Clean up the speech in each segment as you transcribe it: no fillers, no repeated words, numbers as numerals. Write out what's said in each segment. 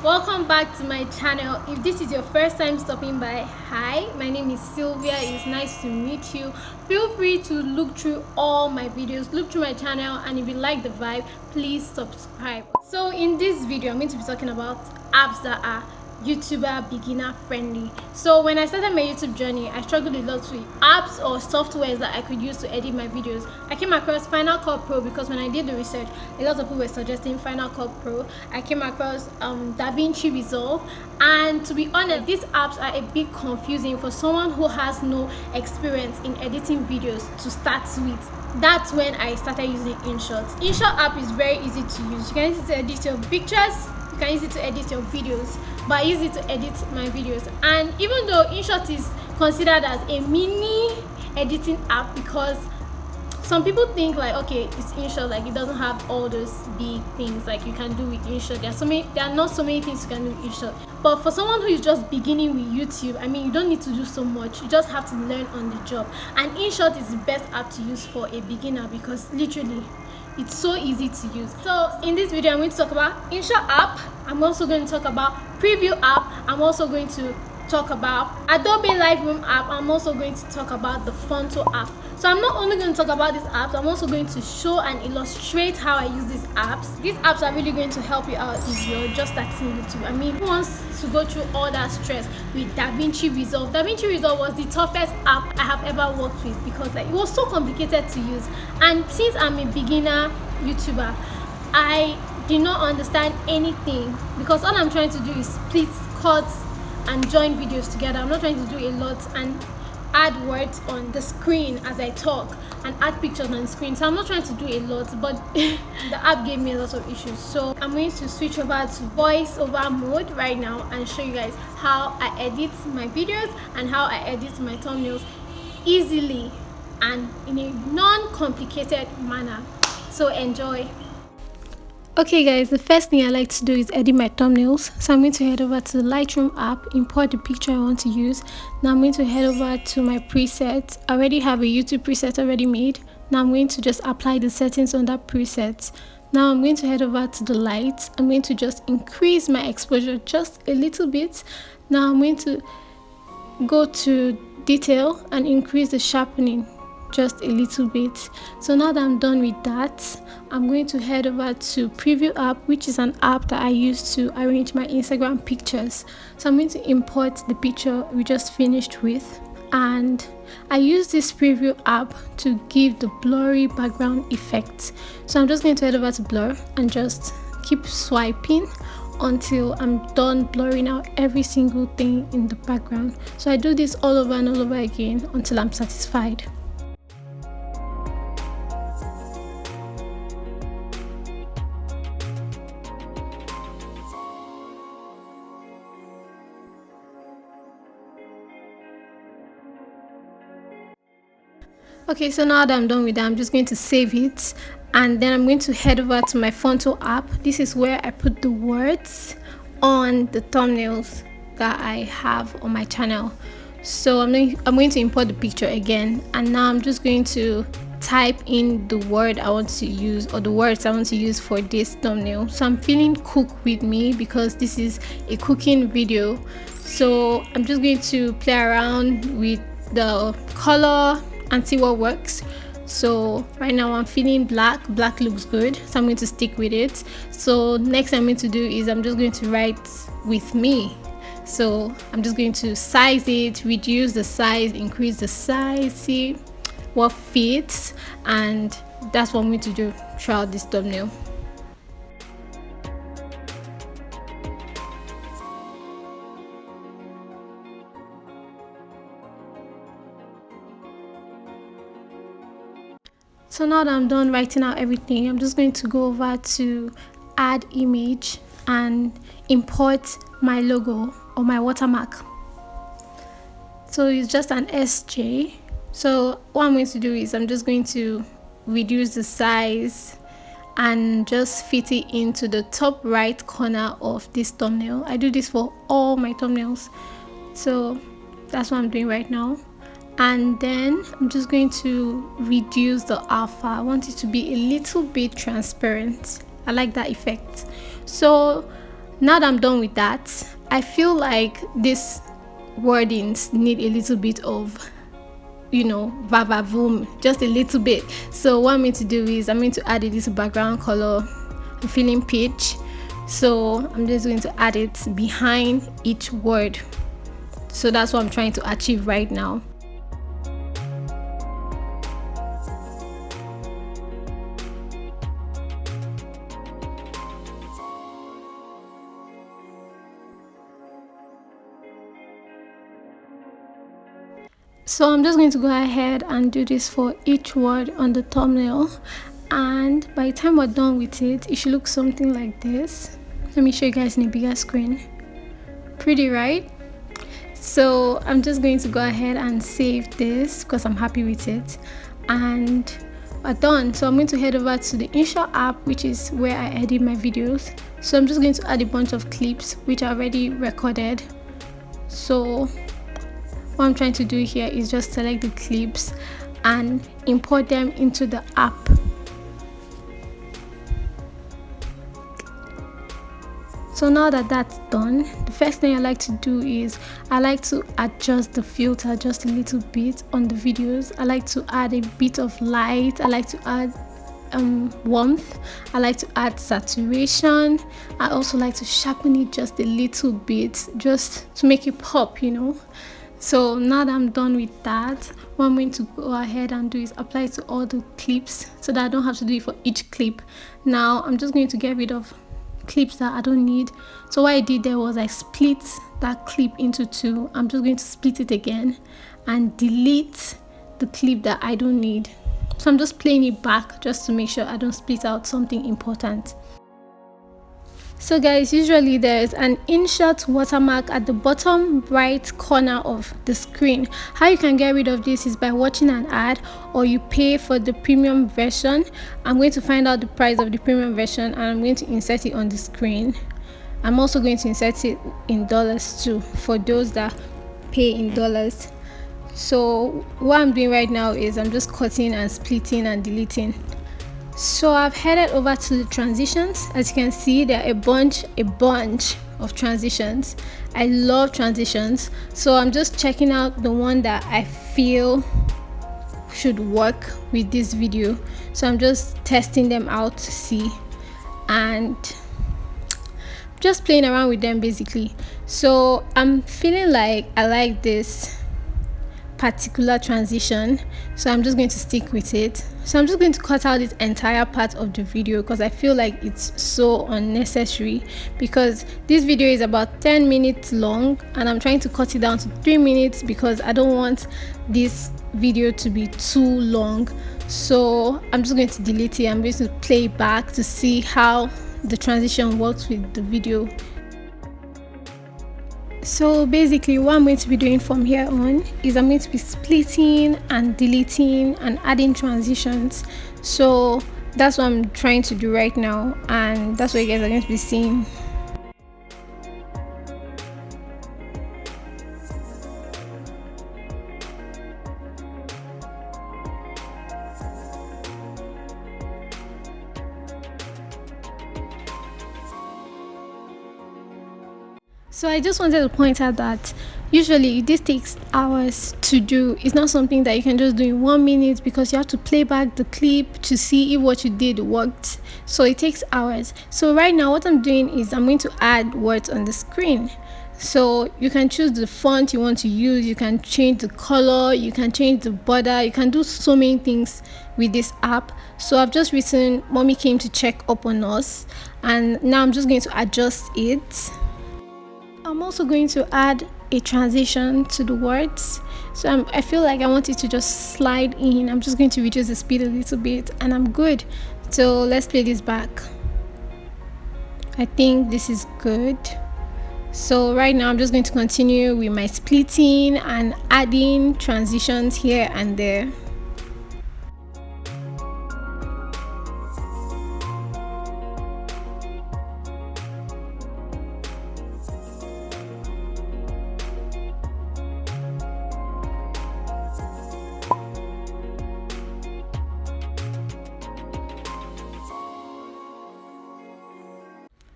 Welcome back to my channel. If this is your first time stopping by, hi, my name is Sylvia. It's nice to meet you. Feel free to look through all my videos, look through my channel, and if you like the vibe, please subscribe. So in this video, I'm going to be talking about apps that are YouTuber beginner friendly. So when I started my YouTube journey, I struggled a lot with apps or softwares that I could use to edit my videos. I came across Final Cut Pro because when I did the research, a lot of people were suggesting Final Cut Pro. I came across DaVinci Resolve, and to be honest, these apps are a bit confusing for someone who has no experience in editing videos to start with. That's when I started using INSHOT. INSHOT app is very easy to use. You can use it to edit your pictures, you can use it to edit your videos, but I use it to edit my videos. And even though INSHOT is considered as a mini editing app, because some people think like, okay, it's INSHOT, like it doesn't have all those big things like you can do with INSHOT. There are not so many things you can do with INSHOT. But for someone who is just beginning with YouTube, I mean, you don't need to do so much. You just have to learn on the job. And INSHOT is the best app to use for a beginner because literally it's so easy to use. So in this video, I'm going to talk about INSHOT app. I'm also going to talk about Preview app. I'm also going to talk about Adobe Lightroom app. I'm also going to talk about the PHONTO app. So I'm not only going to talk about these apps, I'm also going to show and illustrate how I use these apps. These apps are really going to help you out if you're just starting YouTube. I mean, who wants to go through all that stress with DaVinci Resolve? DaVinci Resolve was the toughest app I have ever worked with because like it was so complicated to use. And since I'm a beginner YouTuber, I did not understand anything because all I'm trying to do is split, cut, and join videos together. I'm not trying to do a lot and add words on the screen as I talk and add pictures on the screen. So I'm not trying to do a lot, but the app gave me a lot of issues. So I'm going to switch over to voice over mode right now and show you guys how I edit my videos and how I edit my thumbnails easily and in a non-complicated manner. So enjoy. Okay guys, the first thing I like to do is edit my thumbnails. So I'm going to head over to the Lightroom app, import the picture I want to use. Now I'm going to head over to my presets. I already have a YouTube preset already made. Now I'm going to just apply the settings on that preset. Now I'm going to head over to the lights. I'm going to just increase my exposure just a little bit. Now I'm going to go to detail and increase the sharpening just a little bit. So now that I'm done with that, I'm going to head over to Preview app, which is an app that I use to arrange my Instagram pictures. So I'm going to import the picture we just finished with, and I use this Preview app to give the blurry background effect. So I'm just going to head over to blur and just keep swiping until I'm done blurring out every single thing in the background. So I do this all over and all over again until I'm satisfied. Okay, so now that I'm done with that, I'm just going to save it, and then I'm going to head over to my PHONTO app. This is where I put the words on the thumbnails that I have on my channel. So I'm going to import the picture again, and now I'm just going to type in the word I want to use, or the words I want to use for this thumbnail. So I'm feeling cook with me because this is a cooking video. So I'm just going to play around with the color and see what works. So right now I'm feeling black looks good, so I'm going to stick with it. So next I'm going to do is I'm just going to write with me. So I'm just going to size it, reduce the size, increase the size, see what fits, and that's what I'm going to do throughout this thumbnail. So now that I'm done writing out everything, I'm just going to go over to add image and import my logo or my watermark. So it's just an SJ. So what I'm going to do is I'm just going to reduce the size and just fit it into the top right corner of this thumbnail. I do this for all my thumbnails. So that's what I'm doing right now. And then I'm just going to reduce the alpha. I want it to be a little bit transparent. I like that effect. So Now that I'm done with that, I feel like these wordings need a little bit of, you know, vavavoom, just a little bit. So what I'm going to do is I'm going to add a little background color. I'm feeling peach, so I'm just going to add it behind each word. So that's what I'm trying to achieve right now. So I'm just going to go ahead and do this for each word on the thumbnail, and by the time we're done with it, it should look something like this. Let me show you guys in a bigger screen. Pretty, right? So I'm just going to go ahead and save this because I'm happy with it, and we're done. So I'm going to head over to the INSHOT app, which is where I edit my videos. So I'm just going to add a bunch of clips which are already recorded. So what I'm trying to do here is just select the clips and import them into the app. So now that that's done, the first thing I like to do is I like to adjust the filter just a little bit on the videos. I like to add a bit of light. I like to add warmth. I like to add saturation. I also like to sharpen it just a little bit, just to make it pop, you know. So now that I'm done with that, what I'm going to go ahead and do is apply it to all the clips so that I don't have to do it for each clip. Now I'm just going to get rid of clips that I don't need. So what I did there was I split that clip into two. I'm just going to split it again and delete the clip that I don't need. So I'm just playing it back just to make sure I don't split out something important. So guys, usually there's an INSHOT watermark at the bottom right corner of the screen. How you can get rid of this is by watching an ad, or you pay for the premium version. I'm going to find out the price of the premium version and I'm going to insert it on the screen. I'm also going to insert it in dollars too for those that pay in dollars. So what I'm doing right now is I'm just cutting and splitting and deleting. So I've headed over to the transitions. As you can see, there are a bunch of transitions. I love transitions, so I'm just checking out the one that I feel should work with this video. So I'm just testing them out to see and just playing around with them basically. So I'm feeling like I like this particular transition, so I'm just going to stick with it. So I'm just going to cut out this entire part of the video because I feel like it's so unnecessary, because this video is about 10 minutes long and I'm trying to cut it down to 3 minutes because I don't want this video to be too long. So I'm just going to delete it. I'm going to play back to see how the transition works with the video. So basically what I'm going to be doing from here on is I'm going to be splitting and deleting and adding transitions. So that's what I'm trying to do right now, and that's what you guys are going to be seeing. So I just wanted to point out that usually this takes hours to do. It's not something that you can just do in 1 minute, because you have to play back the clip to see if what you did worked. So it takes hours. So right now what I'm doing is I'm going to add words on the screen. So you can choose the font you want to use, you can change the color, you can change the border, you can do so many things with this app. So I've just written "Mommy came to check up on us," and now I'm just going to adjust it. I'm also going to add a transition to the words. So I feel like I want it to just slide in. I'm just going to reduce the speed a little bit and I'm good. So let's play this back. I think this is good. So right now I'm just going to continue with my splitting and adding transitions here and there.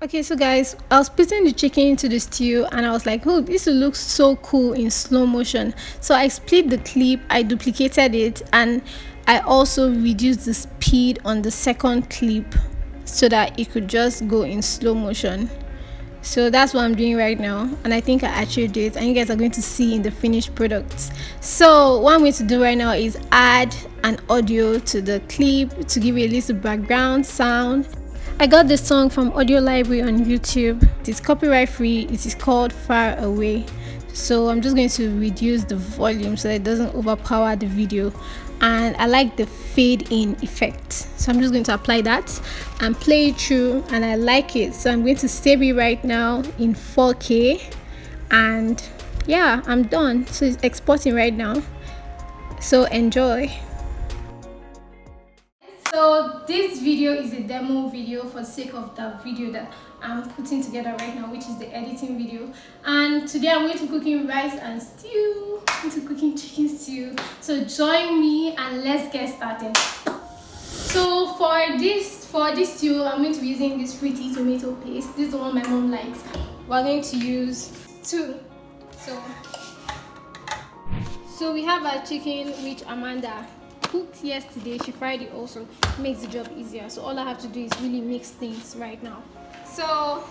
Okay, so guys, I was putting the chicken into the stew and I was like, oh, this will look so cool in slow motion. So I split the clip, I duplicated it, and I also reduced the speed on the second clip so that it could just go in slow motion. So that's what I'm doing right now, and I think I actually did it, and you guys are going to see in the finished product. So what I'm going to do right now is add an audio to the clip to give it a little background sound. I got this song from Audio Library on YouTube. It's copyright free. It is called Far Away. So I'm just going to reduce the volume so that it doesn't overpower the video. And I like the fade in effect. So I'm just going to apply that and play it through, and I like it. So I'm going to save it right now in 4K. And yeah, I'm done. So it's exporting right now. So enjoy. So this video is a demo video for the sake of the video that I'm putting together right now, which is the editing video. And today I'm going to cooking rice and stew. I'm going to cooking chicken stew. So join me and let's get started. So for this stew, I'm going to be using this fruity tomato paste. This is the one my mom likes. We're going to use 2. So we have our chicken, which Amanda cooked yesterday. She fried it also. It makes the job easier. So all I have to do is really mix things right now. So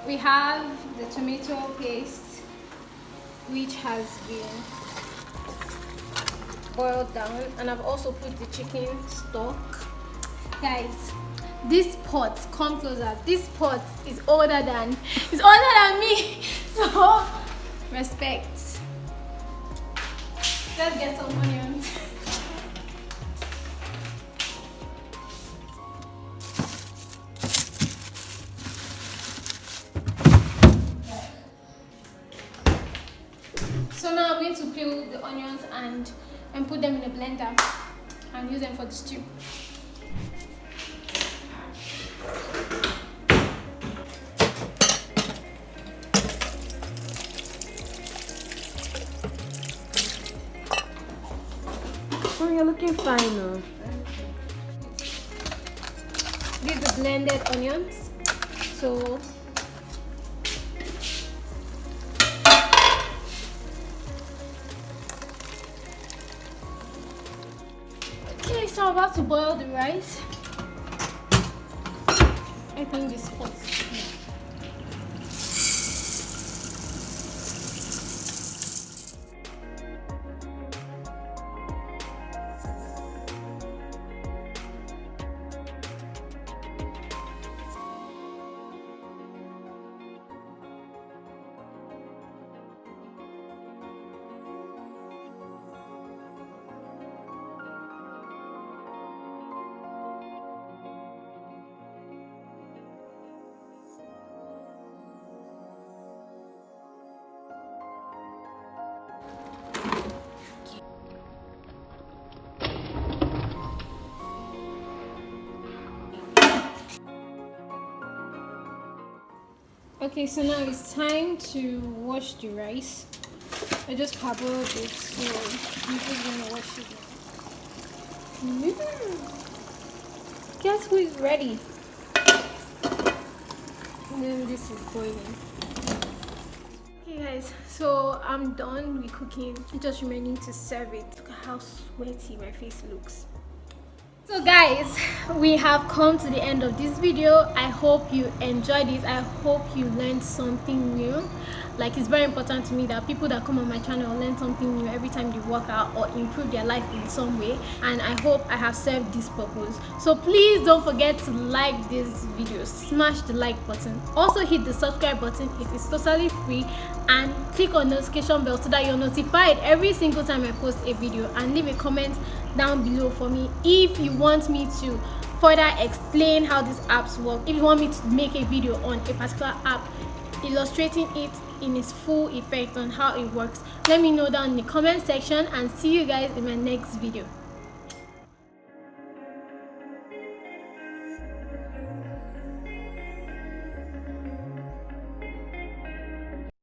we have the tomato paste, which has been boiled down, and I've also put the chicken stock. Guys, this pot, come closer, this pot is older than me. So respect. Let's get some onions. So now I'm going to peel the onions and put them in a blender and use them for the stew. Oh, you're looking fine now. These are blended onions. So okay, so I'm about to boil the rice. I think this pot. Okay, so now it's time to wash the rice. I just parboiled it, so I'm just gonna wash it. Guess who is ready? And then this is boiling. Okay guys, so I'm done with cooking. It's just remaining to serve it. Look at how sweaty my face looks. So guys, we have come to the end of this video. I hope you enjoyed it. I hope you learned something new. Like, it's very important to me that people that come on my channel learn something new every time they work out or improve their life in some way, and I hope I have served this purpose. So please don't forget to like this video, smash the like button, also hit the subscribe button. It is totally free, and click on notification bell so that you're notified every single time I post a video, and leave a comment down below for me if you want me to further explain how these apps work, if you want me to make a video on a particular app illustrating it in its full effect on how it works. Let me know down in the comment section, and see you guys in my next video.